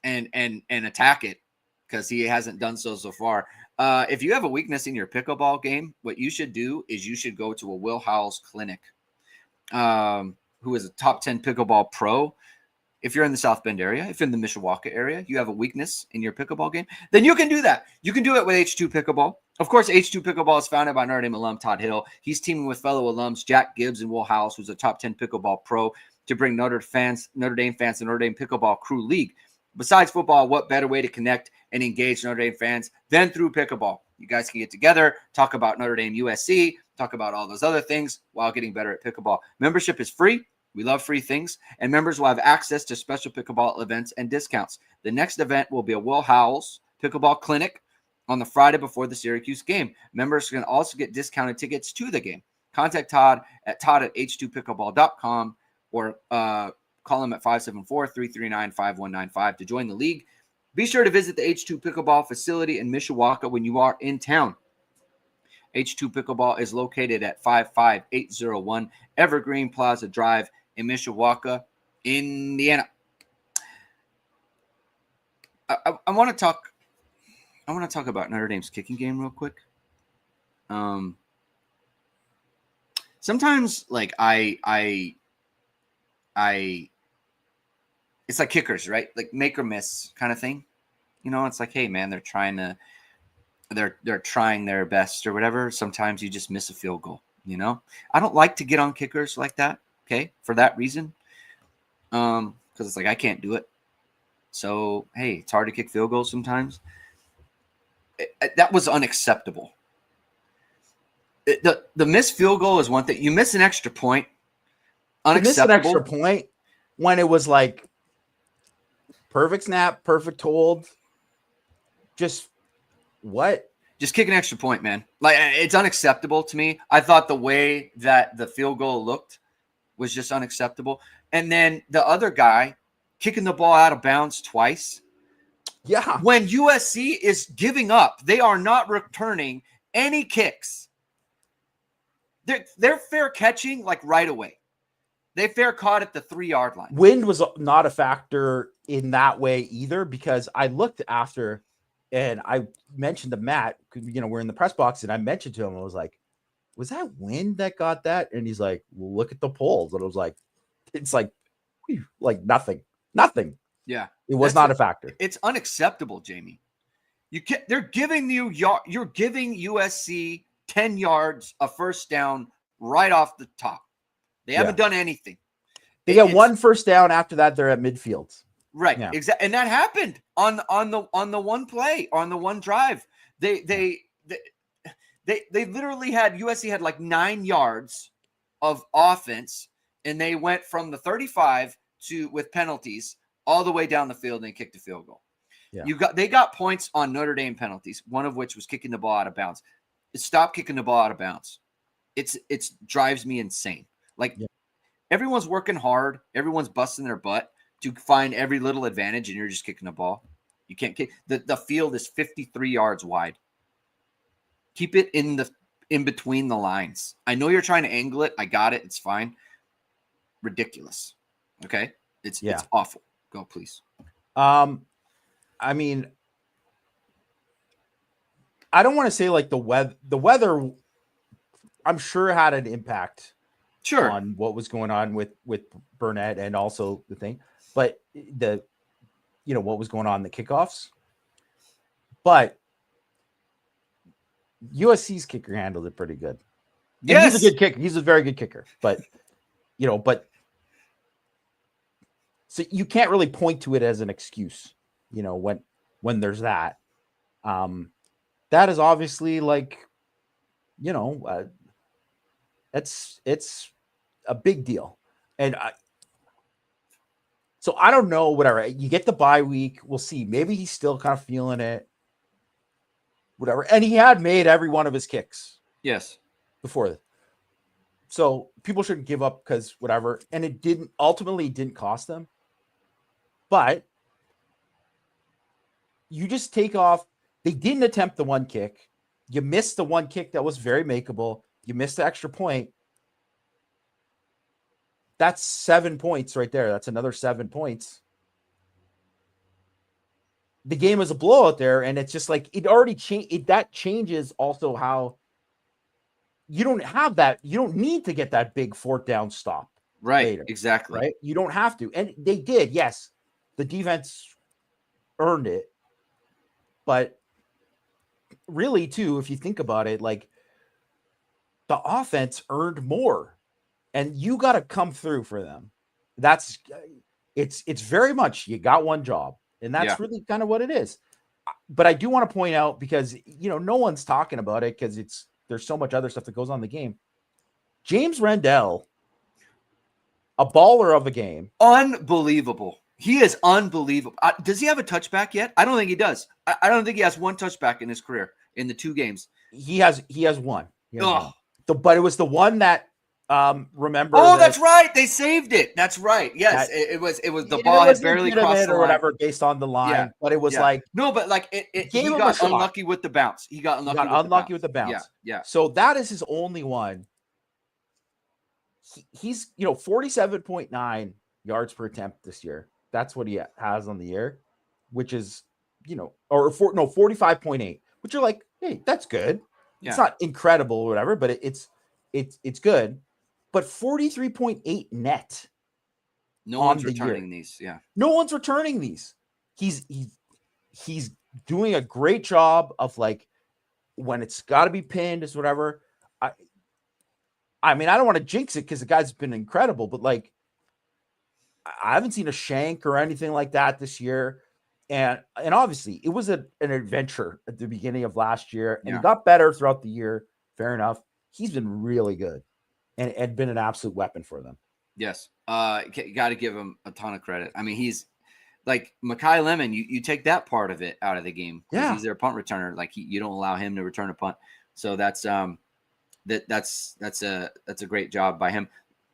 attack it, because he hasn't done so far. If you have a weakness in your pickleball game, what you should do is you should go to a Will Howells clinic, who is a top 10 pickleball pro. If you're in the South Bend area, if you're in the Mishawaka area, you have a weakness in your pickleball game, then you can do that. You can do it with H2 Pickleball. Of course, H2 Pickleball is founded by Notre Dame alum Todd Hill. He's teaming with fellow alums Jack Gibbs and Will Howells, who's a top 10 pickleball pro, to bring Notre Dame fans to Notre Dame Pickleball Crew League. Besides football, what better way to connect and engage Notre Dame fans than through pickleball? You guys can get together, talk about Notre Dame USC, talk about all those other things while getting better at pickleball. Membership is free. We love free things, and members will have access to special pickleball events and discounts. The next event will be a Will Howells Pickleball Clinic on the Friday before the Syracuse game. Members can also get discounted tickets to the game. Contact Todd at h2pickleball.com or call him at 574-339-5195 to join the league Be sure to visit the H2 Pickleball facility in Mishawaka when you are in town. H2 Pickleball is located at 55801 Evergreen Plaza Drive in Mishawaka, Indiana. I want to talk. I want to talk about Notre Dame's kicking game real quick. Sometimes, like I, it's like kickers, right? Like make or miss kind of thing. You know, it's like, hey, man, they're trying their best or whatever. Sometimes you just miss a field goal. You know, I don't like to get on kickers like that. Okay, for that reason, because it's like I can't do it. So hey, it's hard to kick field goals sometimes. That was unacceptable. The missed field goal is one thing. You miss an extra point. Unacceptable. You miss an extra point when it was like perfect snap, perfect hold. Just what? Just kick an extra point, man. Like, it's unacceptable to me. I thought the way that the field goal looked was just unacceptable. And then the other guy kicking the ball out of bounds twice. Yeah. When USC is giving up, they are not returning any kicks. They're fair catching like right away. They fair caught at the 3-yard line. Wind was not a factor in that way either, because I looked after and I mentioned to Matt, you know, we're in the press box, and I mentioned to him, I was like, was that wind that got that? And he's like, well, look at the poles. And I was like, it's like nothing. Yeah. It was not a factor. It's unacceptable, Jamie. They're giving you're giving USC 10 yards, a first down right off the top. They haven't done anything. They get one first down. After that, they're at midfield. Right. Yeah. Exactly. And that happened on the one play, on the one drive. They literally had USC had like 9 yards of offense, and they went from the 35 with penalties all the way down the field and kicked a field goal. Yeah. They got points on Notre Dame penalties, one of which was kicking the ball out of bounds. Stop kicking the ball out of bounds. It's drives me insane. Like, everyone's working hard, everyone's busting their butt to find every little advantage, and you're just kicking the ball. You can't kick. The field is 53 yards wide. Keep it in between the lines. I know you're trying to angle it. I got it. It's fine. Ridiculous. Okay? It's awful. Go, please. I mean, I don't want to say like the weather, I'm sure had an impact on what was going on with Burnett and also the thing, but what was going on in the kickoffs. But USC's kicker handled it pretty good. Yes. He's a good kicker. He's a very good kicker, but so you can't really point to it as an excuse, when there's that. That is obviously like, it's a big deal. And so I don't know, whatever. You get the bye week. We'll see. Maybe he's still kind of feeling it, whatever. And he had made every one of his kicks. Yes. Before that. So people shouldn't give up because whatever. And it didn't cost them. But you just take off. They didn't attempt the one kick. You missed the one kick that was very makeable. You missed the extra point. That's 7 points right there. That's another 7 points. The game was a blowout there, and it's just like it already changed. That changes also how you don't have that. You don't need to get that big 4th down stop. Right. Later, exactly. Right. You don't have to. And they did. Yes. The defense earned it. But really, too, if you think about it, like the offense earned more, and you got to come through for them. It's very much, you got one job, and that's really kind of what it is. But I do want to point out, because, no one's talking about it because there's so much other stuff that goes on in the game. James Rendell, a baller of a game. Unbelievable. He is unbelievable. Does he have a touchback yet? I don't think he does. I don't think he has one touchback in his career in the 2 games. He has one. But it was the one that Remember? Oh, that's right. They saved it. That's right. Yes, it was the ball had barely crossed the or line. whatever based on the line, but it was like no, but like gave he him got a shot. unlucky with the bounce. He got unlucky with the bounce. Yeah. So that is his only one. He's 47.9 yards per attempt this year. That's what he has on the year, which is 45.8, which you're like, hey, that's good. It's not incredible or whatever, but it's good. But 43.8 net. No one's returning these. Yeah. No one's returning these. He's doing a great job of like when it's got to be pinned is whatever. I mean, I don't want to jinx it because the guy's been incredible, but like I haven't seen a shank or anything like that this year. And obviously it was an adventure at the beginning of last year, and he got better throughout the year. Fair enough. He's been really good and been an absolute weapon for them. Yes. You got to give him a ton of credit. I mean, he's like Makai Lemon. You take that part of it out of the game. Yeah. He's their punt returner. Like you don't allow him to return a punt. So that's a great job by him.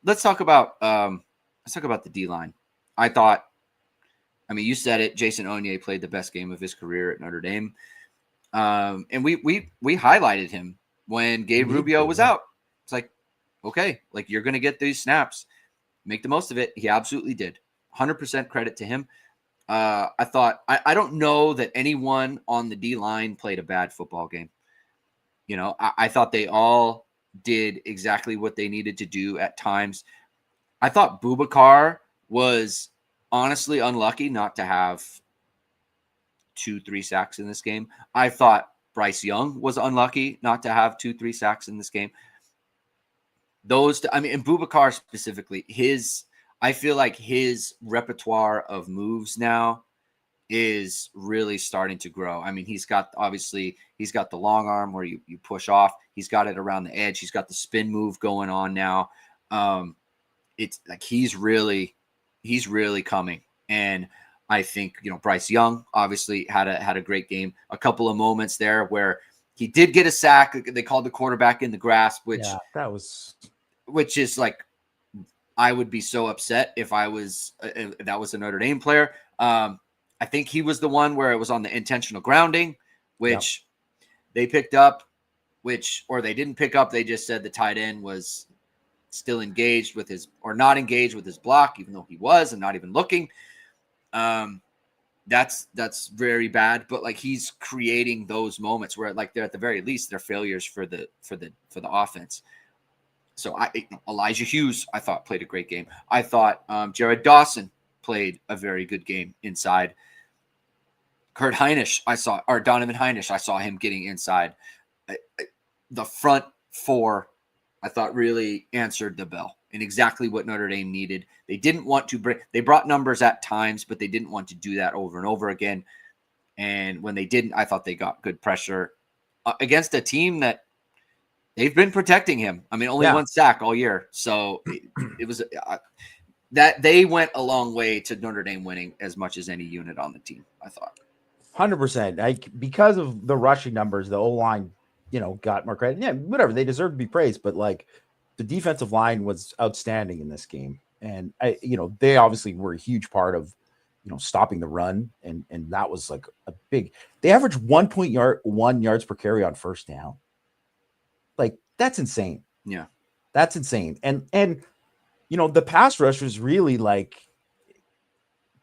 Let's talk about the D-line. I mean, you said it. Jason Onye played the best game of his career at Notre Dame. And we highlighted him when Gabe Rubio was out. It's like, okay, like you're going to get these snaps. Make the most of it. He absolutely did. 100% credit to him. I don't know that anyone on the D-line played a bad football game. I thought they all did exactly what they needed to do at times. I thought Boubacar was honestly unlucky not to have 2-3 sacks in this game. I thought Bryce Young was unlucky not to have 2-3 sacks in this game. And Boubacar specifically, I feel like his repertoire of moves now is really starting to grow. I mean, he's got the long arm where you push off. He's got it around the edge. He's got the spin move going on now. It's like he's really coming. And I think, Bryce Young obviously had a great game. A couple of moments there where he did get a sack. They called the quarterback in the grasp, which is like, I would be so upset if that was a Notre Dame player. I think he was the one where it was on the intentional grounding, which they picked up, or they didn't pick up. They just said the tight end was still engaged with not engaged with his block, even though he was and not even looking. That's very bad. But like he's creating those moments where like they're at the very least they're failures for the offense. So Elijah Hughes, I thought played a great game. I thought Jared Dawson played a very good game inside. Donovan Heinisch, I saw him getting inside. The front four, I thought really answered the bell and exactly what Notre Dame needed. They didn't want to they brought numbers at times, but they didn't want to do that over and over again. And when they didn't, I thought they got good pressure against a team that they've been protecting him. I mean, only one sack all year. So it was that they went a long way to Notre Dame winning as much as any unit on the team, I thought. 100%. Because of the rushing numbers, the O-line, got more credit. Yeah, whatever. They deserve to be praised, but like the defensive line was outstanding in this game. And they obviously were a huge part of, stopping the run. And that was like they averaged 1.1 yards per carry on first down. Like that's insane. Yeah. That's insane. And the pass rush was really like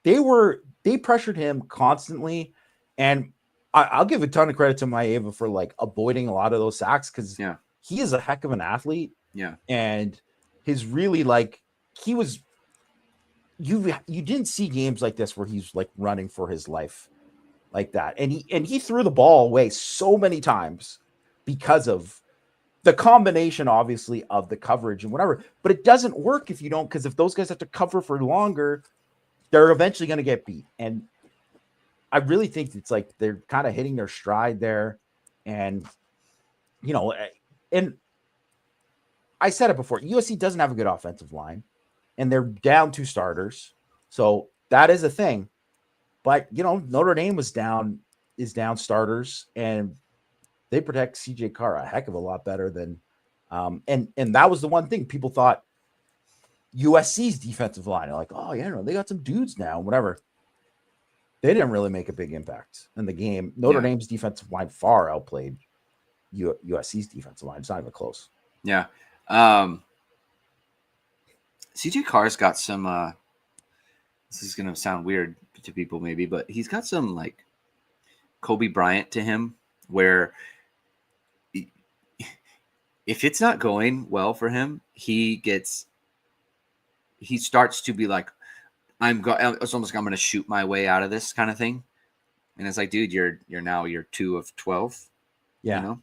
they pressured him constantly. And I'll give a ton of credit to Uyeyama for like avoiding a lot of those sacks because he is a heck of an athlete. Yeah. And his really like he was you didn't see games like this where he's like running for his life like that. And he threw the ball away so many times because of the combination, obviously, of the coverage and whatever. But it doesn't work if you don't, because if those guys have to cover for longer, they're eventually going to get beat. And I really think it's like they're kind of hitting their stride there. And, and I said it before, USC doesn't have a good offensive line, and they're down 2 starters. So that is a thing. But, Notre Dame is down starters, and they protect CJ Carr a heck of a lot better than And that was the one thing people thought USC's defensive line are like, oh yeah, no, they got some dudes now, whatever. They didn't really make a big impact in the game. Notre Dame's defensive line far outplayed USC's defensive line. It's not even close. Yeah. CJ Carr's got some this is gonna sound weird to people maybe, but he's got some like Kobe Bryant to him, where if it's not going well for him, he starts to be like, it's almost like I'm going to shoot my way out of this kind of thing. And it's like, dude, you're 2 of 12. Yeah. You know?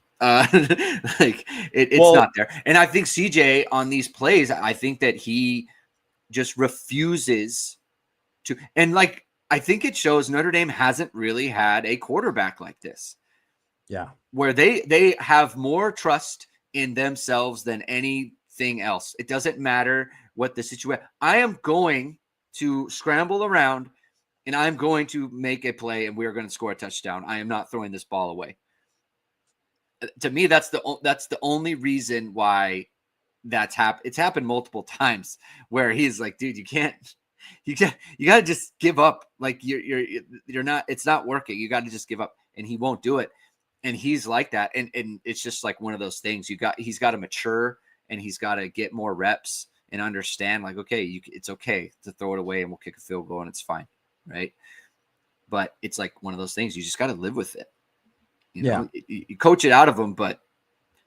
Like it's not there. And I think CJ on these plays, I think that he just refuses to, and like, I think it shows Notre Dame hasn't really had a quarterback like this. Yeah. Where they have more trust in themselves than anything else. It doesn't matter what the situation. I am going to scramble around and I'm going to make a play and we're going to score a touchdown. I am not throwing this ball away. To me, that's the only reason why that's happened. It's happened multiple times where he's like, dude, you got to just give up. Like you're not, it's not working. You got to just give up, and he won't do it. And he's like that. And it's just like one of those things he's got to mature, and he's got to get more reps and understand like, okay, it's okay to throw it away and we'll kick a field goal and it's fine. Right. But it's like one of those things you just got to live with it. You know, you coach it out of them, but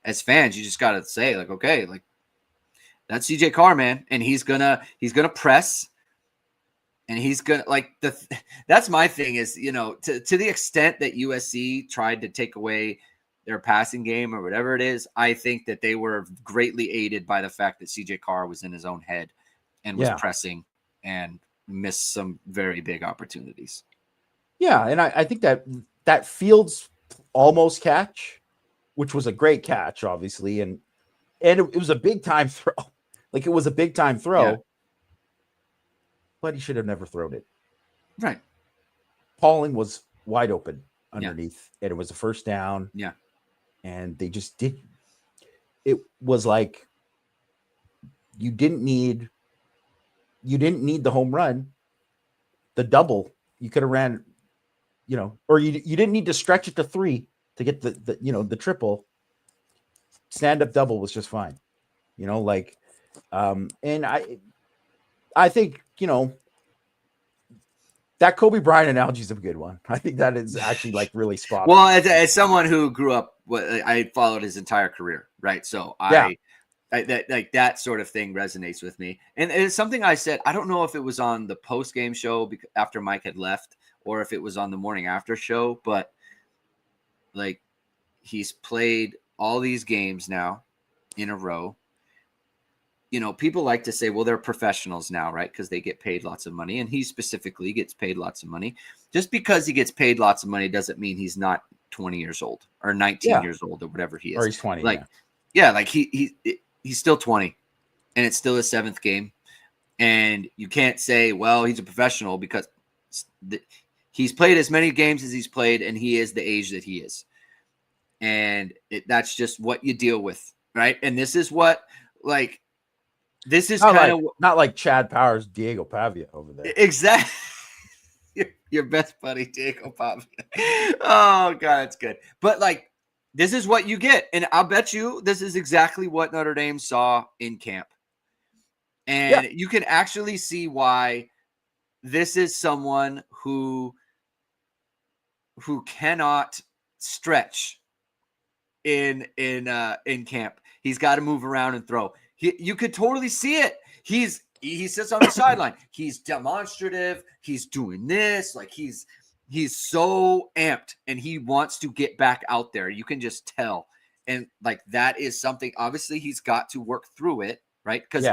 as fans, you just got to say like, okay, like that's CJ Carr, man. And he's gonna press, and he's gonna like that's my thing is, you know, to the extent that USC tried to take away their passing game or whatever it is, I think that they were greatly aided by the fact that CJ Carr was in his own head and was pressing and missed some very big opportunities. Yeah. And I think that Fields almost catch, which was a great catch, obviously. And it was a big time throw. Like it was a big time throw, but he should have never thrown it. Right. Pauling was wide open underneath, and it was a first down. Yeah. And they just did. It was like you didn't need the home run, the double. You could have ran, you know, or you didn't need to stretch it to 3 to get the triple. Stand up double was just fine, you know, like, and I think, you know, that Kobe Bryant analogy is a good one. I think that is actually like really spot on. Well, as someone who grew up, I followed his entire career, right? So that sort of thing resonates with me. And it's something I said, I don't know if it was on the post-game show after Mike had left or if it was on the morning after show, but like he's played all these games now in a row. You know, people like to say, well, they're professionals now, right? Because they get paid lots of money. And he specifically gets paid lots of money. Just because he gets paid lots of money doesn't mean he's not 20 years old or 19 years old or whatever he is. Or he's 20. Like, like he's still 20 and it's still his 7th game. And you can't say, well, he's a professional because he's played as many games as he's played and he is the age that he is. And that's just what you deal with, right? And this is what, like, this is kind of not like Chad Powers, Diego Pavia over there. Exactly. Your best buddy, Diego Pavia. Oh, God, that's good. But, like, this is what you get. And I'll bet you this is exactly what Notre Dame saw in camp. And you can actually see why this is someone who cannot stretch in camp. He's got to move around and throw. You could totally see it. He sits on the sideline. He's demonstrative. He's doing this. Like he's so amped and he wants to get back out there. You can just tell. And like that is something, obviously he's got to work through it, right? Because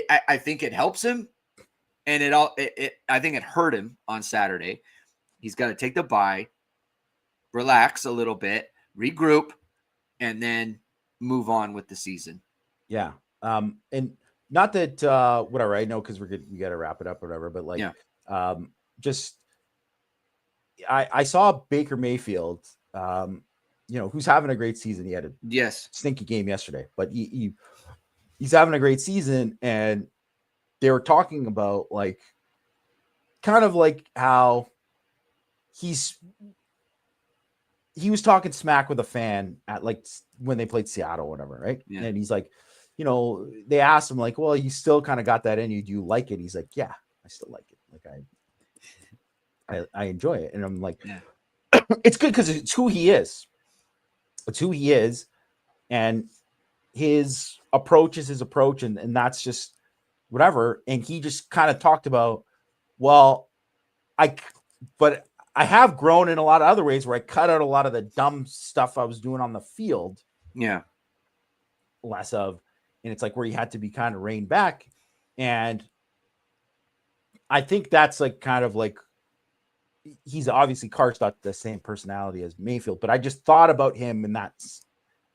I think it helps him. And I think it hurt him on Saturday. He's got to take the bye, relax a little bit, regroup, and then move on with the season. Yeah. And not that whatever, I know because we got to wrap it up or whatever, but like just I saw Baker Mayfield who's having a great season. He had a Yes. stinky game yesterday, but he's having a great season. And they were talking about like, kind of like how he was talking smack with a fan at like when they played Seattle or whatever, right? Yeah. And he's like, they asked him like, well, you still kind of got that in you. Do you like it? He's like, yeah, I still like it. Like I enjoy it. And I'm like, yeah. It's good because it's who he is. It's who he is. And his approach is his approach. And that's just whatever. And he just kind of talked about, well, but I have grown in a lot of other ways where I cut out a lot of the dumb stuff I was doing on the field. Yeah. Less of, and it's like where you had to be kind of reined back. And I think that's like kind of like, he's obviously Carr's got the same personality as Mayfield, but I just thought about him in that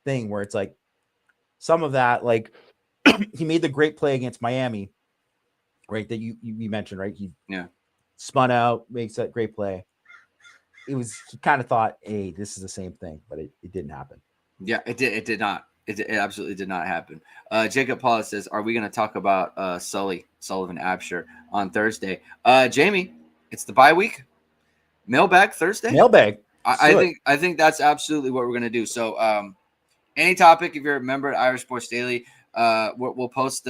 thing where it's like some of that, like he made the great play against Miami, right? That you mentioned, right? He spun out, makes that great play. He kind of thought, hey, this is the same thing, but it didn't happen. Yeah, it did not. It absolutely did not happen. Jacob Paulus says, are we going to talk about Sullivan Absher on Thursday? Jamie, it's the bye week. Mailbag Thursday. Mailbag. I think that's absolutely what we're going to do. So any topic, if you're a member at Irish Sports Daily, we'll post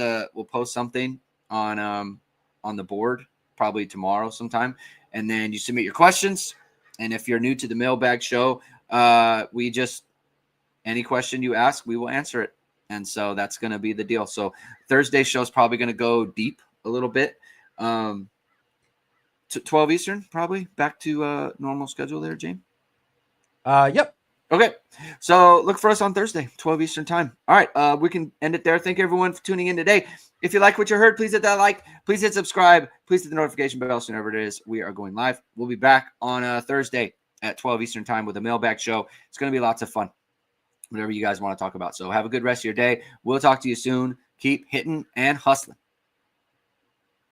something on the board probably tomorrow sometime, and then you submit your questions. And if you're new to the mailbag show, any question you ask, we will answer it. And so that's going to be the deal. So Thursday show is probably going to go deep a little bit. To 12 Eastern, probably back to normal schedule there, James. Yep. Okay. So look for us on Thursday, 12 Eastern time. All right. We can end it there. Thank everyone for tuning in today. If you like what you heard, please hit that like. Please hit subscribe. Please hit the notification bell so whenever it is we are going live. We'll be back on Thursday at 12 Eastern time with a mailbag show. It's going to be lots of fun, whatever you guys want to talk about. So have a good rest of your day. We'll talk to you soon. Keep hitting and hustling.